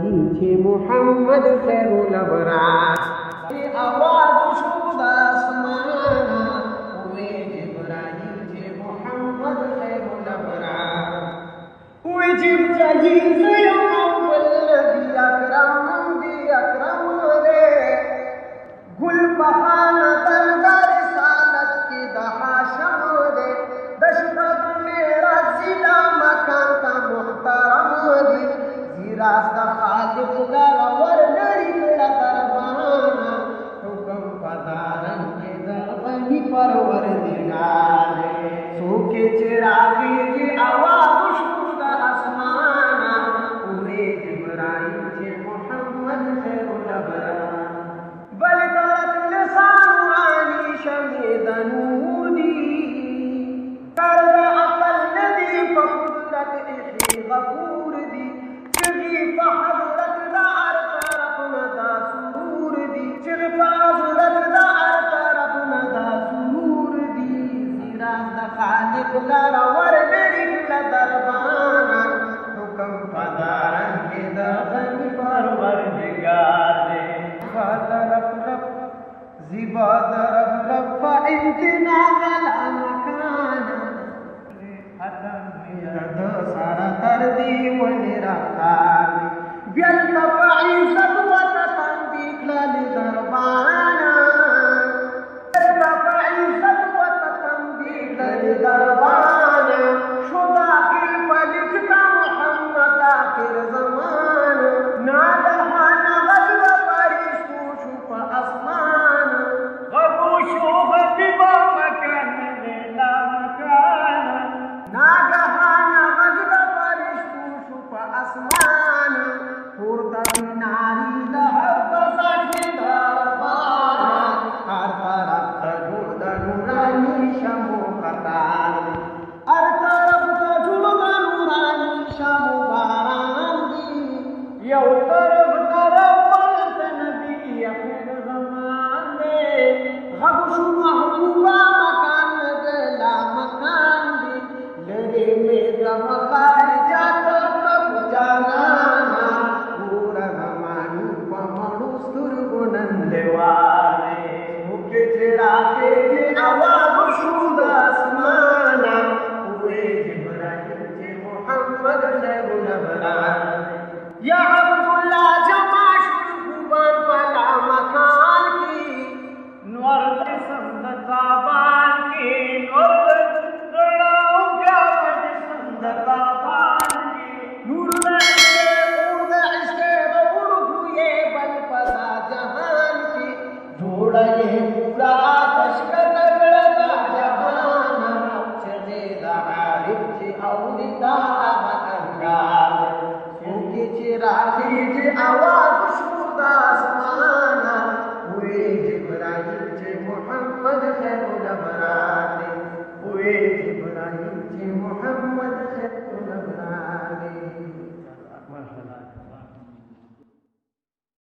जिब्राईलचे मोहम्मद खैरुल अबरार आवाज शुद आसमाना हुए जिब्राईलचे मोहम्मद खैरुल अबरार हुए जिब्राईल से अव्वल अकरम रे गुल बहाना दरदार सालत की दहाशम रे दशरथ मेरा जिला मकान का मुहतरम रे जिरास्ता खालिक दरवर नरीला दरबाना हुकम पदारन के दरबनी परवरदिगार सूखे चिरागे की आवाज शुद आसमाना हुए जिब्राईलचे मोहम्मद खैरुल अबरार बल करत लिसान रानी शमीद नूरी कर्द अकल नदी फकुदरत इसी गफूर दी चिगी फहजरत दार तरफ नदा सुरूर दी चिग फहजरत दार तरफ नदा सुरूर दी सिराज खालिक लरवर नरी दरबाना हुकम पदारन के दरबन परवरदिगार जिबाद रब फइंतना गला मकाना हदम सारा तरदी व निराकार व्यंत इज्जत व तंदीक लाली दरबाना इज्जत व तंदीक लाली दरबाना शुदा किल पलिकता मोहम्मद आखिर जमान नादहाना गजब परिशु शुफ आसमान गबूशु गतिबा मकान लेला मकान नादहाना गजब परिशु शुफ आसमान फुरता नारी लहब साथी दरबाना हर तरफ तजुद नूरानी शमो कतार हर तरफ तजुद नूरानी शमो बारान दी यौ तरफ पलत नबी अखिर ज़मान दे गबशु महबूबा मकान गला मकान दी लड़े में गमकार जाता कब जाना पूरा रमानु पमणु सुरगुनंदवाले मुख्य चिरागे जे आवाज शुद आसमाना हुए जिब्राईलचे मोहम्मद खैरुल अबरार या अब्दुल्लाह जमाशुल कुबान वाला मकान की नूर संदता बान की नूर रड़ाओ क्या संदता बान की नूर इश्के रोड हुए बल पदा जहान की जोड़ा ये पूरा तशकर तगड़ा जहाना चले दहारिब ची औलिदा अंगार चिरागे जे आवाज शुद आसमाना हुए जिब्राईलचे मोहम्मद खैरुल अबरार हुए